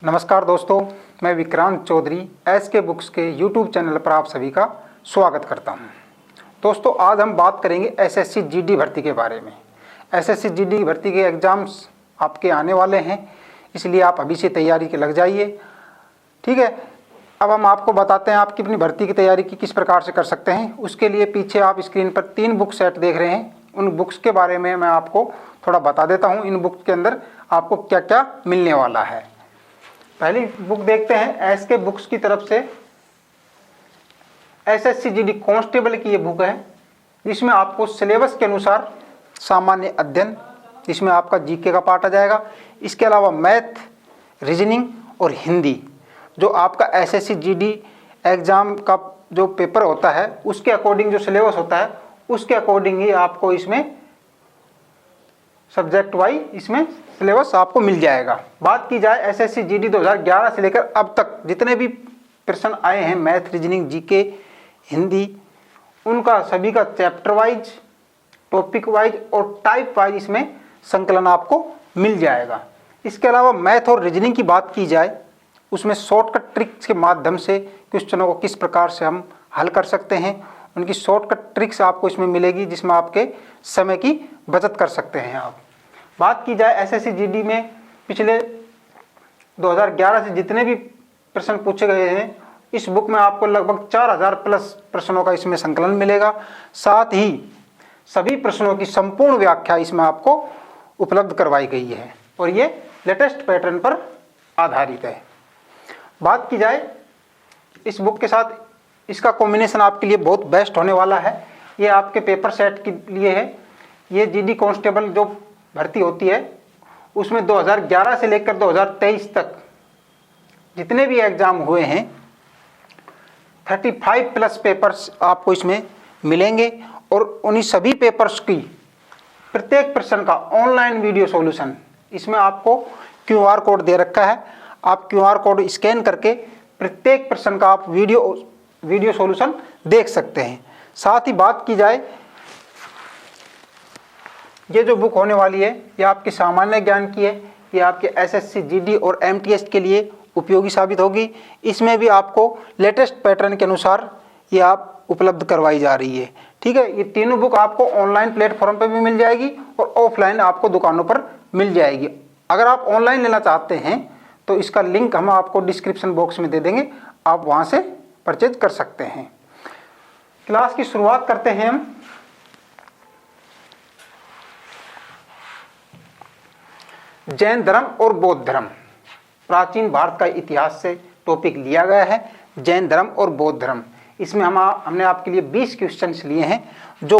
नमस्कार दोस्तों, मैं विक्रांत चौधरी एसके बुक्स के यूट्यूब चैनल पर आप सभी का स्वागत करता हूं। दोस्तों, आज हम बात करेंगे एसएससी जीडी भर्ती के बारे में। एसएससी जीडी भर्ती के एग्ज़ाम्स आपके आने वाले हैं, इसलिए आप अभी से तैयारी के लग जाइए। ठीक है, अब हम आपको बताते हैं आपकी अपनी भर्ती की तैयारी की किस प्रकार से कर सकते हैं। उसके लिए पीछे आप स्क्रीन पर 3 बुक सेट देख रहे हैं, उन बुक्स के बारे में मैं आपको थोड़ा बता देता हूँ। इन बुक्स के अंदर आपको क्या क्या मिलने वाला है। पहली बुक देखते हैं एसके बुक्स की तरफ से। एसएससी जीडी कांस्टेबल की ये बुक है, जिसमें आपको सिलेबस के अनुसार सामान्य अध्ययन, इसमें आपका जीके का पार्ट आ जाएगा। इसके अलावा मैथ, रीजनिंग और हिंदी, जो आपका एसएससी जीडी एग्ज़ाम का जो पेपर होता है उसके अकॉर्डिंग जो सिलेबस होता है उसके अकॉर्डिंग ही आपको इसमें सब्जेक्ट वाइज इसमें सिलेबस आपको मिल जाएगा। बात की जाए एसएससी जीडी 2011 से लेकर अब तक जितने भी प्रश्न आए हैं मैथ, रीजनिंग, जीके, हिंदी, उनका सभी का चैप्टर वाइज, टॉपिक वाइज और टाइप वाइज इसमें संकलन आपको मिल जाएगा। इसके अलावा मैथ और रीजनिंग की बात की जाए, उसमें शॉर्टकट ट्रिक्स के माध्यम से क्वेश्चनों को किस प्रकार से हम हल कर सकते हैं, उनकी शॉर्टकट ट्रिक्स आपको इसमें मिलेगी, जिसमें आपके समय की बचत कर सकते हैं आप। बात की जाए एसएससी जीडी में पिछले 2011 से जितने भी प्रश्न पूछे गए हैं, इस बुक में आपको लगभग 4000 प्लस प्रश्नों का इसमें संकलन मिलेगा। साथ ही सभी प्रश्नों की संपूर्ण व्याख्या इसमें आपको उपलब्ध करवाई गई है और ये लेटेस्ट पैटर्न पर आधारित है। बात की जाए इस बुक के साथ, इसका कॉम्बिनेशन आपके लिए बहुत बेस्ट होने वाला है। ये आपके पेपर सेट के लिए है। ये जीडी कांस्टेबल जो भर्ती होती है उसमें 2011 से लेकर 2023 तक जितने भी एग्ज़ाम हुए हैं 35 प्लस पेपर्स आपको इसमें मिलेंगे और उन्हीं सभी पेपर्स की प्रत्येक प्रश्न का ऑनलाइन वीडियो सॉल्यूशन, इसमें आपको क्यूआर कोड दे रखा है। आप क्यूआर कोड स्कैन करके प्रत्येक प्रश्न का आप वीडियो सॉल्यूशन देख सकते हैं। साथ ही बात की जाए, ये जो बुक होने वाली है ये आपके सामान्य ज्ञान की है। ये आपके एसएससी जीडी और एमटीएस के लिए उपयोगी साबित होगी। इसमें भी आपको लेटेस्ट पैटर्न के अनुसार ये आप उपलब्ध करवाई जा रही है। ठीक है, ये तीनों बुक आपको ऑनलाइन प्लेटफॉर्म पर भी मिल जाएगी और ऑफलाइन आपको दुकानों पर मिल जाएगी। अगर आप ऑनलाइन लेना चाहते हैं तो इसका लिंक हम आपको डिस्क्रिप्शन बॉक्स में दे देंगे, आप वहाँ से परचेज कर सकते हैं। क्लास की शुरुआत करते हैं हम। जैन धर्म और बौद्ध धर्म, प्राचीन भारत का इतिहास से टॉपिक लिया गया है, जैन धर्म और बौद्ध धर्म। इसमें हमने आपके लिए 20 क्वेश्चंस लिए हैं जो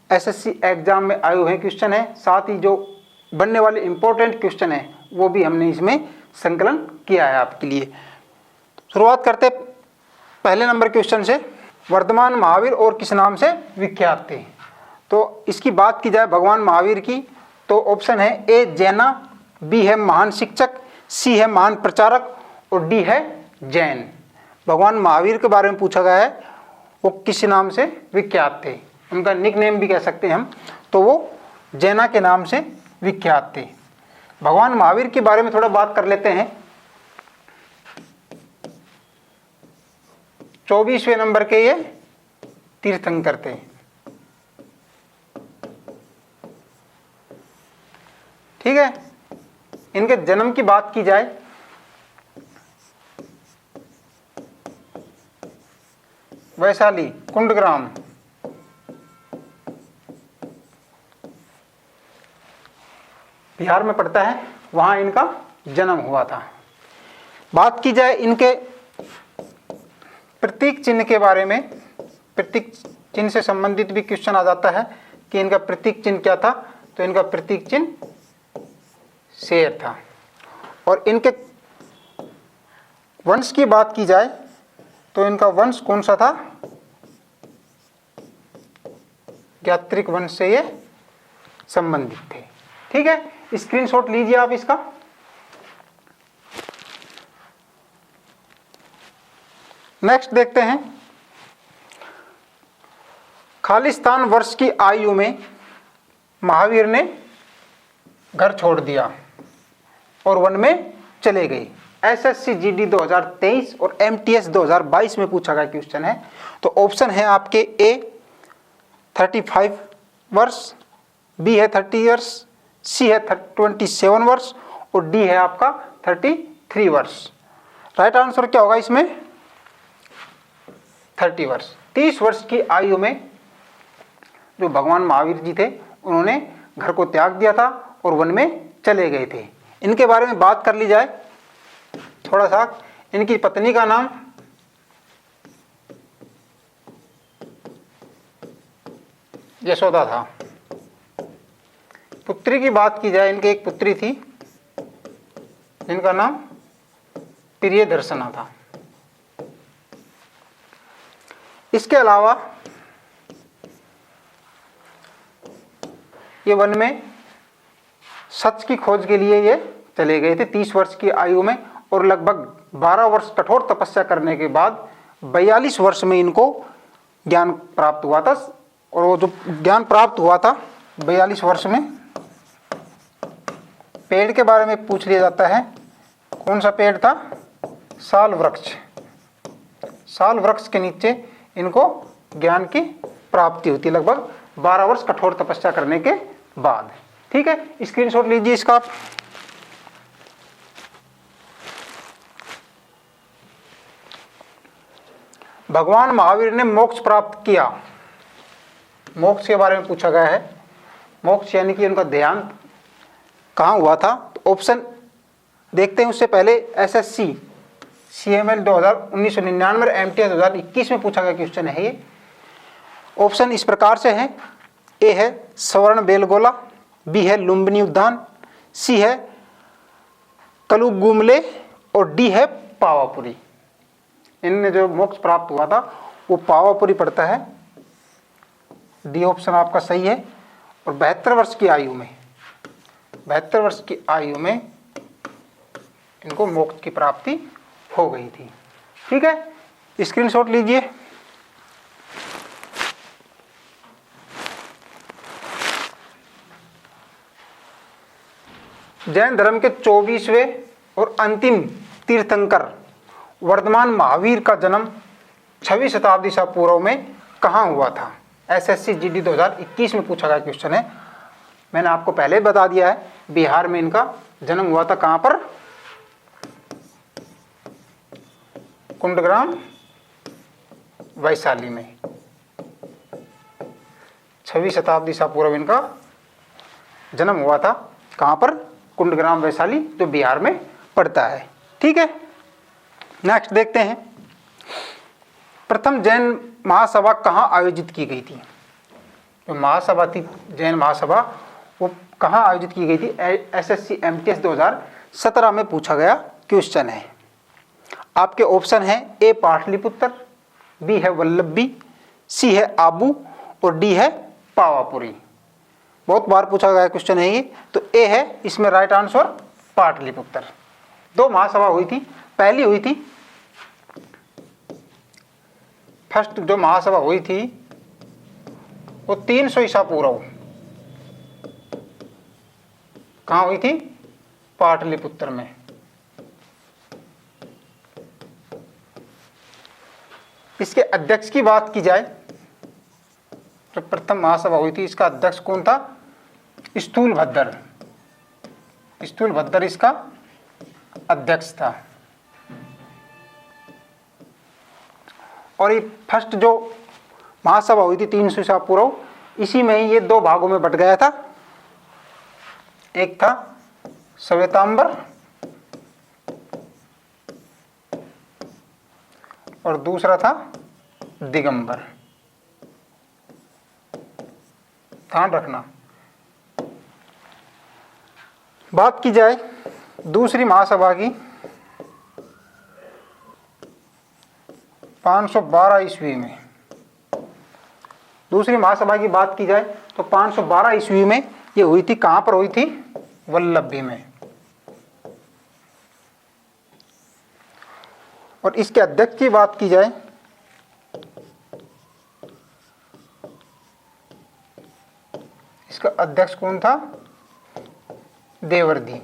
एसएससी एग्जाम में आए हुए क्वेश्चन हैं। साथ ही जो बनने वाले इंपॉर्टेंट क्वेश्चन हैं वो भी हमने इसमें संकलन किया है आपके लिए। शुरुआत करते पहले नंबर क्वेश्चन से। वर्तमान महावीर और किस नाम से विख्यात थे? तो इसकी बात की जाए भगवान महावीर की, तो ऑप्शन है ए जैना, बी है महान शिक्षक, सी है महान प्रचारक और डी है जैन। भगवान महावीर के बारे में पूछा गया है, वो किस नाम से विख्यात थे, उनका निक नेम भी कह सकते हैं हम, तो वो जैना के नाम से विख्यात थे। भगवान महावीर के बारे में थोड़ा बात कर लेते हैं। 24वें नंबर के ये तीर्थंकर थे। ठीक है, इनके जन्म की बात की जाए वैशाली कुंडग्राम, बिहार में पड़ता है, वहां इनका जन्म हुआ था। बात की जाए इनके प्रतीक चिन्ह के बारे में, प्रतीक चिन्ह से संबंधित भी क्वेश्चन आ जाता है कि इनका प्रतीक चिन्ह क्या था, तो इनका प्रतीक चिन्ह शेर था। और इनके वंश की बात की जाए तो इनका वंश कौन सा था? यात्रिक वंश से ये संबंधित थे। ठीक है, स्क्रीनशॉट लीजिए आप इसका। नेक्स्ट देखते हैं, खालिस्तान वर्ष की आयु में महावीर ने घर छोड़ दिया और वन में चले गए। एसएससी जीडी 2023 और एमटीएस 2022 में पूछा गया क्वेश्चन है। तो ऑप्शन है आपके ए 35 वर्ष, बी है 30 वर्ष, सी है 27 वर्ष और डी है आपका 33 वर्ष। राइट आंसर क्या होगा इसमें? 30 वर्ष। 30 वर्ष की आयु में जो भगवान महावीर जी थे उन्होंने घर को त्याग दिया था और वन में चले गए थे। इनके बारे में बात कर ली जाए थोड़ा सा। इनकी पत्नी का नाम यशोदा था। पुत्री की बात की जाए, इनकी एक पुत्री थी जिनका नाम प्रियदर्शना था। इसके अलावा ये वन में सच की खोज के लिए ये चले गए थे 30 वर्ष की आयु में, और लगभग 12 वर्ष कठोर तपस्या करने के बाद 42 वर्ष में इनको ज्ञान प्राप्त हुआ था। और वो जो ज्ञान प्राप्त हुआ था 42 वर्ष में, पेड़ के बारे में पूछ लिया जाता है। कौन सा पेड़ था? साल वृक्ष। साल वृक्ष के नीचे इनको ज्ञान की प्राप्ति होती है लगभग 12 वर्ष कठोर तपस्या करने के बाद। ठीक है, स्क्रीनशॉट लीजिए इसका। भगवान महावीर ने मोक्ष प्राप्त किया। मोक्ष के बारे में पूछा गया है। मोक्ष यानी कि उनका देहांत कहाँ हुआ था? तो ऑप्शन देखते हैं। उससे पहले एसएससी सीएमएल 1999 और एमटीएस 2021 में पूछा गया क्वेश्चन है ये। ऑप्शन इस प्रकार से है। ए है स्वर्ण बेलगोला, बी है लुम्बिनी उद्यान, सी है कलुगुमले और डी है पावापुरी। इनमें जो मोक्ष प्राप्त हुआ था वो पावापुरी पड़ता है। डी ऑप्शन आपका सही है। और 72 वर्ष की आयु में, 72 वर्ष की आयु में इनको मोक्ष की प्राप्ति हो गई थी। ठीक है, स्क्रीनशॉट लीजिए। जैन धर्म के 24वें और अंतिम तीर्थंकर वर्धमान महावीर का जन्म 6वीं शताब्दी ईसा पूर्व में कहाँ हुआ था? एसएससी जीडी 2021 में पूछा गया क्वेश्चन है। मैंने आपको पहले बता दिया है, बिहार में इनका जन्म हुआ था। कहाँ पर? कुंडग्राम वैशाली में। 6वीं शताब्दी ईसा पूर्व इनका जन्म हुआ था। कहाँ पर? कुंडग्राम वैशाली, जो बिहार में पड़ता है। ठीक है, नेक्स्ट देखते हैं। प्रथम जैन महासभा कहाँ आयोजित की गई थी? जो महासभा थी जैन महासभा, वो कहाँ आयोजित की गई थी? एसएससी एमटीएस 2017 में पूछा गया क्वेश्चन है। आपके ऑप्शन है ए पाटलिपुत्र, बी है वल्लभी, सी है आबू और डी है पावापुरी। बहुत बार पूछा गया क्वेश्चन है ये। तो ए है इसमें राइट आंसर पाटलिपुत्र। 2 महासभा हुई थी। पहली हुई थी, फर्स्ट जो महासभा हुई थी वो 300 ईसा पूर्व कहाँ हुई थी? पाटलिपुत्र में। इसके अध्यक्ष की बात की जाए, जो प्रथम महासभा हुई थी इसका अध्यक्ष कौन था? स्थूलभद्र। स्थूलभद्र इसका अध्यक्ष था। और ये फर्स्ट जो महासभा हुई थी 300 ईसा पूर्व, इसी में ही ये 2 भागों में बट गया था। एक था श्वेतांबर और दूसरा था दिगंबर। ध्यान रखना। बात की जाए दूसरी महासभा की, 512 ईस्वी में। दूसरी महासभा की बात की जाए तो 512 ईस्वी में ये हुई थी। कहाँ पर हुई थी? वल्लभी में। और इसके अध्यक्ष की बात की जाए इसका अध्यक्ष कौन था? देवर्धि।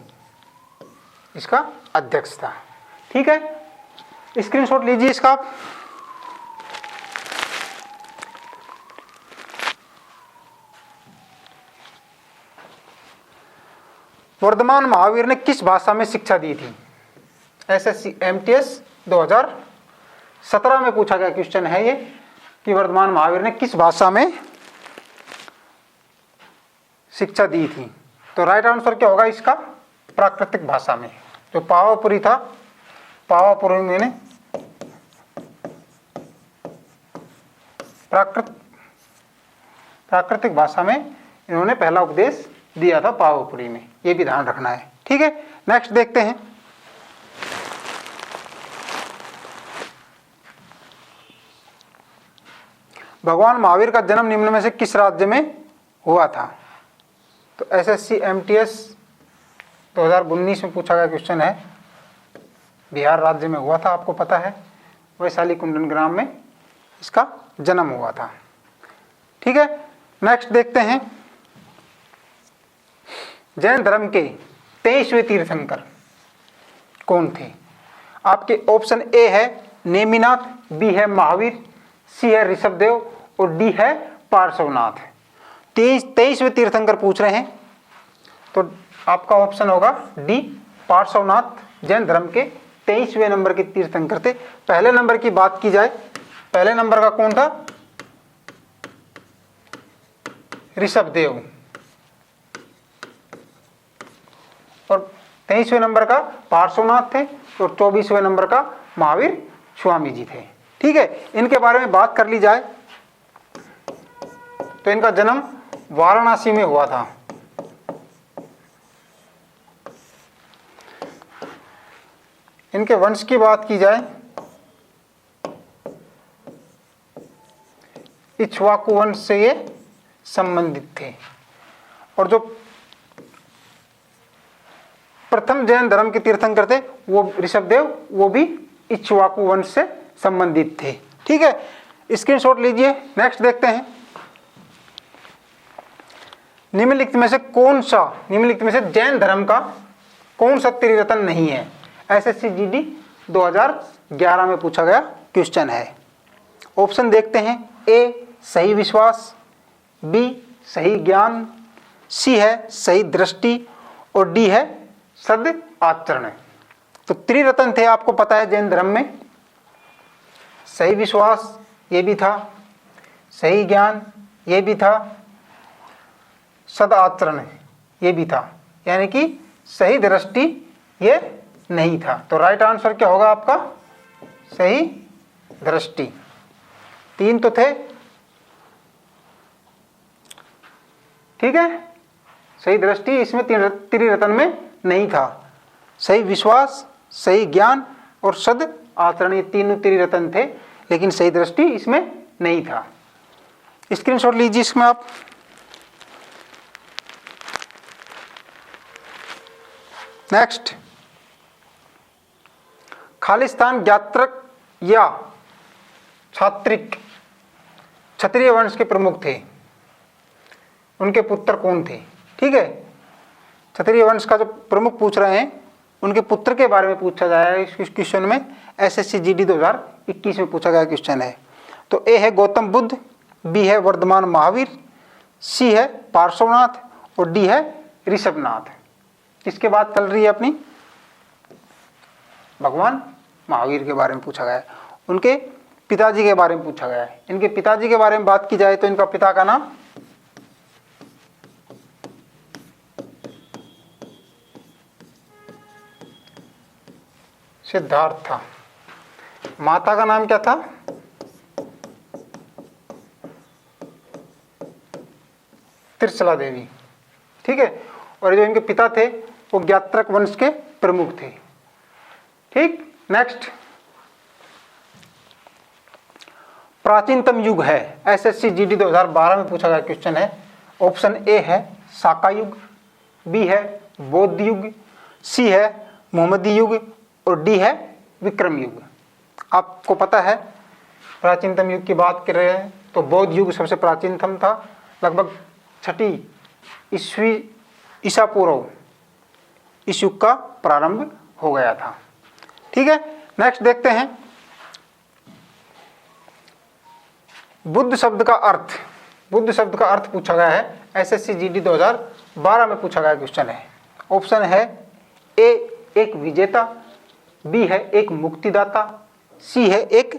इसका अध्यक्ष था। ठीक है, स्क्रीनशॉट लीजिए इसका आप। वर्धमान महावीर ने किस भाषा में शिक्षा दी थी? एसएससी एमटीएस 2017 में पूछा गया क्वेश्चन है ये कि वर्धमान महावीर ने किस भाषा में शिक्षा दी थी। तो राइट आंसर क्या होगा इसका? प्राकृतिक भाषा में। जो पावापुरी था, पावापुरी में ने प्राकृतिक भाषा में इन्होंने पहला उपदेश दिया था पावापुरी में, ये भी ध्यान रखना है। ठीक है, नेक्स्ट देखते हैं। भगवान महावीर का जन्म निम्न में से किस राज्य में हुआ था? तो एसएससी एमटीएस 2019 में पूछा गया क्वेश्चन है, बिहार राज्य में हुआ था, आपको पता है, वैशाली कुंडन ग्राम में इसका जन्म हुआ था। ठीक है, नेक्स्ट देखते हैं। जैन धर्म के 23वें तीर्थंकर कौन थे? आपके ऑप्शन ए है नेमिनाथ, बी है महावीर, सी है ऋषभदेव और डी है पार्श्वनाथ। 23वें तीर्थंकर पूछ रहे हैं, तो आपका ऑप्शन होगा डी पार्श्वनाथ जैन धर्म के 23वें नंबर के तीर्थंकर थे। पहले नंबर की बात की जाए, पहले नंबर का कौन था? ऋषभदेव, और 23वें नंबर का पार्श्वनाथ थे और 24वें नंबर का महावीर स्वामी जी थे। ठीक है, इनके बारे में बात कर ली जाए तो इनका जन्म वाराणसी में हुआ था। इनके वंश की बात की जाए, इक्ष्वाकु वंश से ये संबंधित थे, और जो प्रथम जैन धर्म के तीर्थंकर थे वो ऋषभदेव, वो भी इक्ष्वाकु वंश से संबंधित थे। ठीक है, स्क्रीनशॉट लीजिए। नेक्स्ट देखते हैं। निम्नलिखित में से कौन सा, निम्नलिखित में से जैन धर्म का कौन सा त्रिरत्न नहीं है? एसएससी जीडी 2011 में पूछा गया क्वेश्चन है। ऑप्शन देखते हैं। ए सही विश्वास, बी सही ज्ञान, सी है सही दृष्टि और डी है सद आचरण। तो त्रिरत्न थे, आपको पता है जैन धर्म में। सही विश्वास ये भी था, सही ज्ञान ये भी था, सद आचरण ये भी था, यानी कि सही दृष्टि ये नहीं था। तो राइट आंसर क्या होगा आपका? सही दृष्टि। 3 तो थे। ठीक है, सही दृष्टि इसमें त्रिरत्न में नहीं था। सही विश्वास, सही ज्ञान और सद आचरण, ये तीनों त्रिरत्न थे, लेकिन सही दृष्टि इसमें नहीं था। स्क्रीनशॉट लीजिए इसमें आप। नेक्स्ट, खालिस्तान ज्ञात्रक या छात्रिक क्षत्रिय वंश के प्रमुख थे, उनके पुत्र कौन थे? ठीक है, क्षत्रिय वंश का जो प्रमुख पूछ रहे हैं उनके पुत्र के बारे में पूछा जाएगा इस क्वेश्चन में। एसएससी जीडी 2021 में पूछा गया क्वेश्चन है। तो ए है गौतम बुद्ध, बी है वर्धमान महावीर, सी है पार्श्वनाथ और डी है ऋषभनाथ। किसके बात चल रही है अपनी? भगवान महावीर के बारे में पूछा गया है। उनके पिताजी के बारे में पूछा गया है। इनके पिताजी के बारे में बात की जाए तो इनका पिता का नाम सिद्धार्थ था। माता का नाम क्या था? त्रिशला देवी। ठीक है, और जो इनके पिता थे वो ज्ञात्रक वंश के प्रमुख थे। ठीक, नेक्स्ट, प्राचीनतम युग है, एसएससी जीडी 2012 में पूछा गया क्वेश्चन है। ऑप्शन ए है शाका युग, बी है बौद्ध युग, सी है मोहम्मदी युग और डी है विक्रम युग। आपको पता है प्राचीनतम युग की बात कर रहे हैं तो बौद्ध युग सबसे प्राचीनतम था, लगभग 6वीं ईसा पूर्व इस युग का प्रारंभ हो गया था। ठीक है, नेक्स्ट देखते हैं बुद्ध शब्द का अर्थ। बुद्ध शब्द का अर्थ पूछा गया है, एसएससी जीडी 2012 में पूछा गया क्वेश्चन है। ऑप्शन है ए एक विजेता, बी है एक मुक्तिदाता, सी है एक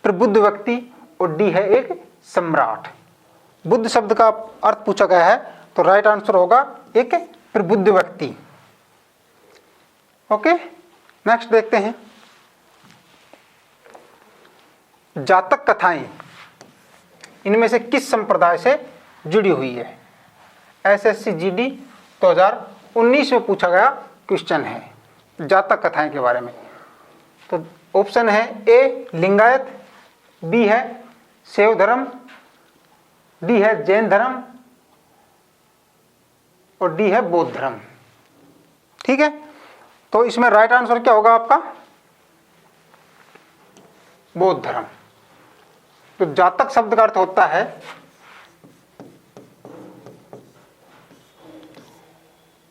प्रबुद्ध व्यक्ति और डी है एक सम्राट। बुद्ध शब्द का अर्थ पूछा गया है तो राइट आंसर होगा एक प्रबुद्ध व्यक्ति। ओके, नेक्स्ट देखते हैं जातक कथाएं इनमें से किस संप्रदाय से जुड़ी हुई है। एसएससी जीडी 2019 में पूछा गया क्वेश्चन है जातक कथाएं के बारे में। तो ऑप्शन है ए लिंगायत, बी है शैव धर्म, डी है जैन धर्म और डी है बौद्ध धर्म। ठीक है, तो इसमें राइट आंसर क्या होगा आपका, बौद्ध धर्म। तो जातक शब्द का अर्थ होता है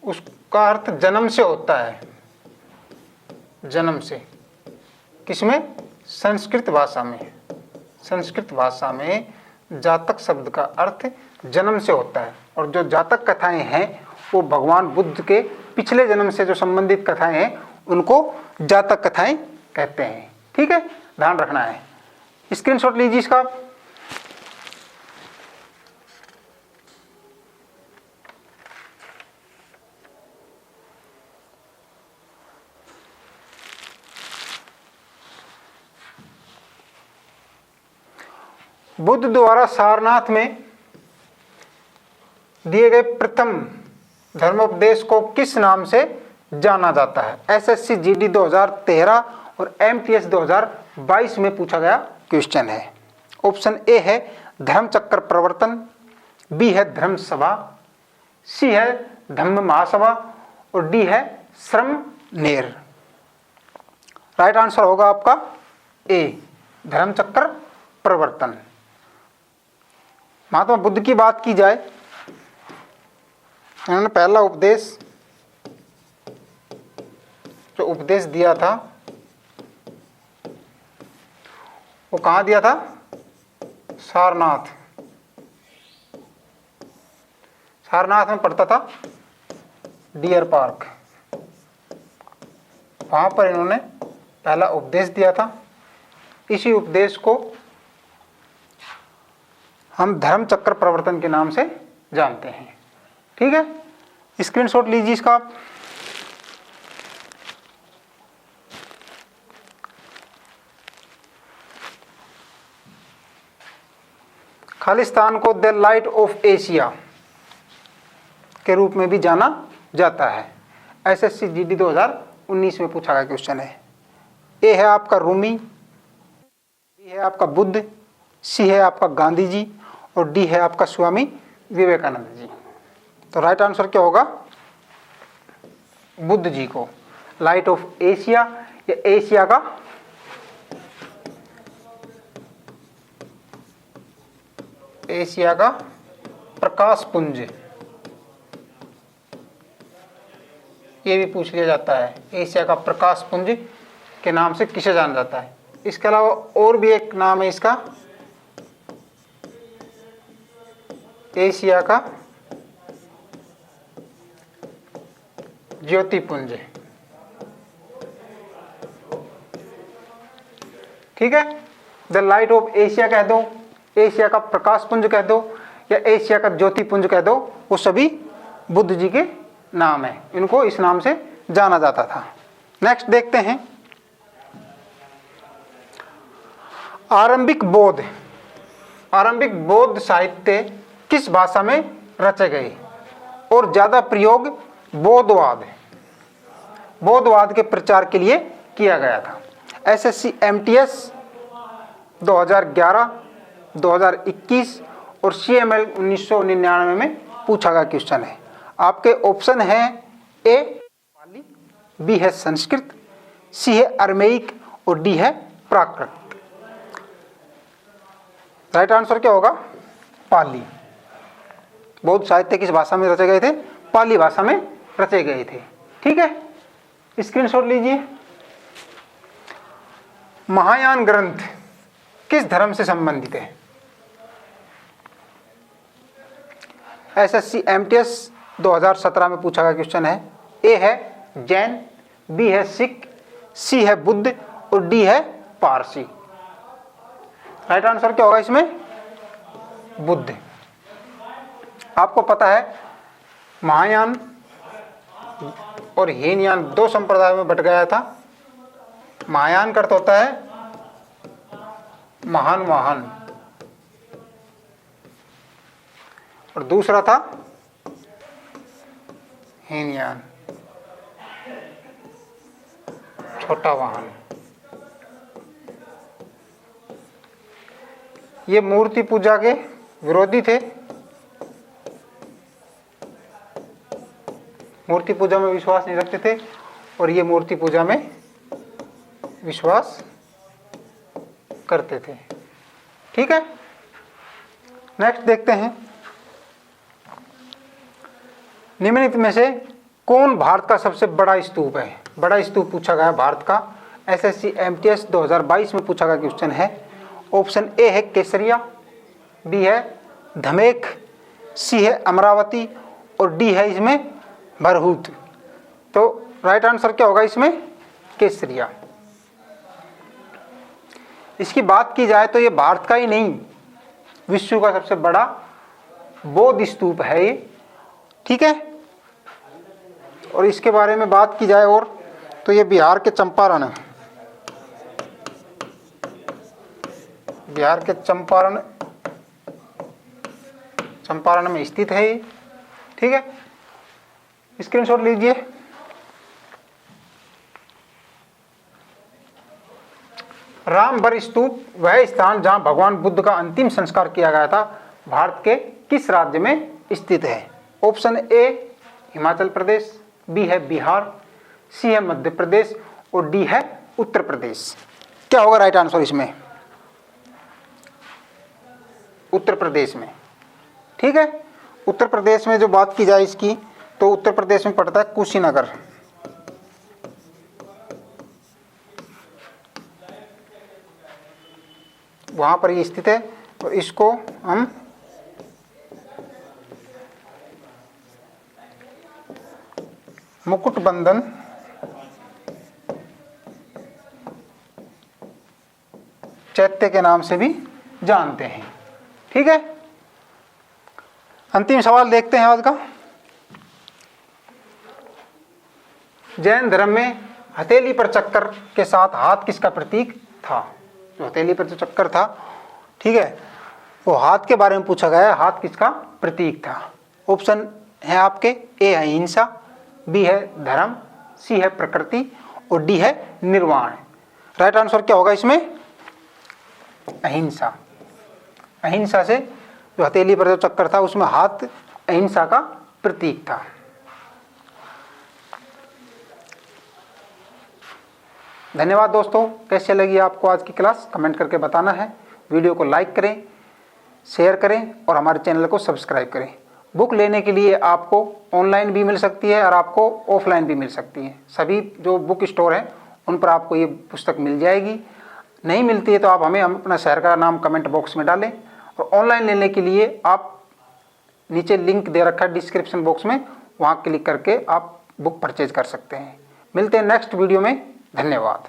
उसका अर्थ जन्म से होता है, जन्म से। किसमें, संस्कृत भाषा में। संस्कृत भाषा में जातक शब्द का अर्थ जन्म से होता है और जो जातक कथाएं हैं वो भगवान बुद्ध के पिछले जन्म से जो संबंधित कथाएं हैं उनको जातक कथाएं कहते हैं। ठीक है, ध्यान रखना है। स्क्रीनशॉट लीजिए इसका। बुद्ध द्वारा सारनाथ में दिए गए प्रथम धर्मोपदेश को किस नाम से जाना जाता है। एसएससी जीडी 2013 और एमटीएस 2022 में पूछा गया क्वेश्चन है। ऑप्शन ए है धर्म चक्र प्रवर्तन, बी है धर्म सभा, सी है धम्म महासभा और डी है श्रम नेर। राइट आंसर होगा आपका ए धर्म चक्र प्रवर्तन। महात्मा बुद्ध की बात की जाए, इन्होंने पहला उपदेश जो उपदेश दिया था वो कहाँ दिया था, सारनाथ। सारनाथ में पड़ता था डियर पार्क, वहाँ पर इन्होंने पहला उपदेश दिया था। इसी उपदेश को हम धर्म चक्र प्रवर्तन के नाम से जानते हैं। ठीक है, स्क्रीनशॉट लीजिए इसका आप। खालिस्तान को द लाइट ऑफ एशिया के रूप में भी जाना जाता है। एसएससी जीडी 2019 में पूछा गया क्वेश्चन है। ए है आपका रूमी, बी है आपका बुद्ध, सी है आपका गांधी जी और डी है आपका स्वामी विवेकानंद जी। तो राइट आंसर क्या होगा, बुद्ध जी को लाइट ऑफ एशिया या एशिया का प्रकाश पुंज, ये भी पूछ लिया जाता है। एशिया का प्रकाश पुंज के नाम से किसे जाना जाता है। इसके अलावा और भी एक नाम है इसका, एशिया का ज्योतिपुंज। ठीक है, द लाइट ऑफ एशिया कह दो, एशिया का प्रकाश पुंज कह दो या एशिया का ज्योतिपुंज कह दो, वो सभी बुद्ध जी के नाम है। इनको इस नाम से जाना जाता था। नेक्स्ट देखते हैं आरंभिक बौद्ध साहित्य किस भाषा में रचे गए और ज्यादा प्रयोग बौद्धवाद के प्रचार के लिए किया गया था। एसएससी एमटीएस 2011, 2021 और सीएमएल 1999 में पूछा गया क्वेश्चन है। आपके ऑप्शन है ए पाली, बी है संस्कृत, सी है अरमेइक और डी है प्राकृत। राइट आंसर क्या होगा, पाली। बौद्ध साहित्य किस भाषा में रचे गए थे, पाली भाषा में रचे गए थे। ठीक है, स्क्रीनशॉट लीजिए। महायान ग्रंथ किस धर्म से संबंधित है? एसएससी एमटीएस 2017 में पूछा गया क्वेश्चन है। ए है जैन, बी है सिख, सी है बुद्ध और डी है पारसी। राइट आंसर क्या होगा इसमें? बुद्ध। आपको पता है महायान और हीनयान दो संप्रदायों में बट गया था। महायान का अर्थ होता है महान वाहन, और दूसरा था हीनयान, छोटा वाहन। ये मूर्ति पूजा के विरोधी थे, मूर्ति पूजा में विश्वास नहीं रखते थे, और ये मूर्ति पूजा में विश्वास करते थे। ठीक है, नेक्स्ट देखते हैं। निम्नलिखित में से कौन भारत का सबसे बड़ा स्तूप है? बड़ा स्तूप पूछा गया भारत का। एसएससी एमटीएस 2022 में पूछा गया क्वेश्चन है। ऑप्शन ए है केसरिया, बी है धमेख, सी है अमरावती और डी है इसमें भरहूत। तो राइट आंसर क्या होगा इसमें? केसरिया। इसकी बात की जाए तो ये भारत का ही नहीं, विश्व का सबसे बड़ा बौद्ध स्तूप है ये। ठीक है, और इसके बारे में बात की जाए और तो ये बिहार के चंपारण, बिहार के चंपारण में स्थित है ये। ठीक है, स्क्रीनशॉट लीजिए। रामबर स्तूप वह स्थान जहां भगवान बुद्ध का अंतिम संस्कार किया गया था, भारत के किस राज्य में स्थित है? Option A Himachal Pradesh, B है बिहार, सी है मध्य प्रदेश और डी है उत्तर प्रदेश। क्या होगा राइट आंसर इसमें? उत्तर प्रदेश में। ठीक है, उत्तर प्रदेश में जो बात की जाए इसकी, तो उत्तर प्रदेश में पड़ता है कुशीनगर। वहां पर ये स्थित है, और इसको हम मुकुट बंधन चैत्य के नाम से भी जानते हैं। ठीक है, अंतिम सवाल देखते हैं आज का। जैन धर्म में हथेली पर चक्कर के साथ हाथ किसका प्रतीक था? जो हथेली पर जो चक्कर था, ठीक है, वो हाथ के बारे में पूछा गया है। हाथ किसका प्रतीक था? ऑप्शन है आपके, ए है हिंसा, बी है धर्म, सी है प्रकृति और डी है निर्वाण। राइट आंसर क्या होगा इसमें? अहिंसा। अहिंसा से जो हथेली पर जो चक्कर था उसमें हाथ अहिंसा का प्रतीक था। धन्यवाद दोस्तों। कैसे लगी आपको आज की क्लास? कमेंट करके बताना है। वीडियो को लाइक करें, शेयर करें और हमारे चैनल को सब्सक्राइब करें। बुक लेने के लिए आपको ऑनलाइन भी मिल सकती है और आपको ऑफलाइन भी मिल सकती है। सभी जो बुक स्टोर हैं उन पर आपको ये पुस्तक मिल जाएगी। नहीं मिलती है तो आप हमें अपना शहर का नाम कमेंट बॉक्स में डालें। और ऑनलाइन लेने के लिए आप नीचे लिंक दे रखा है डिस्क्रिप्शन बॉक्स में, वहाँ क्लिक करके आप बुक परचेज कर सकते हैं। मिलते हैं नेक्स्ट वीडियो में। धन्यवाद।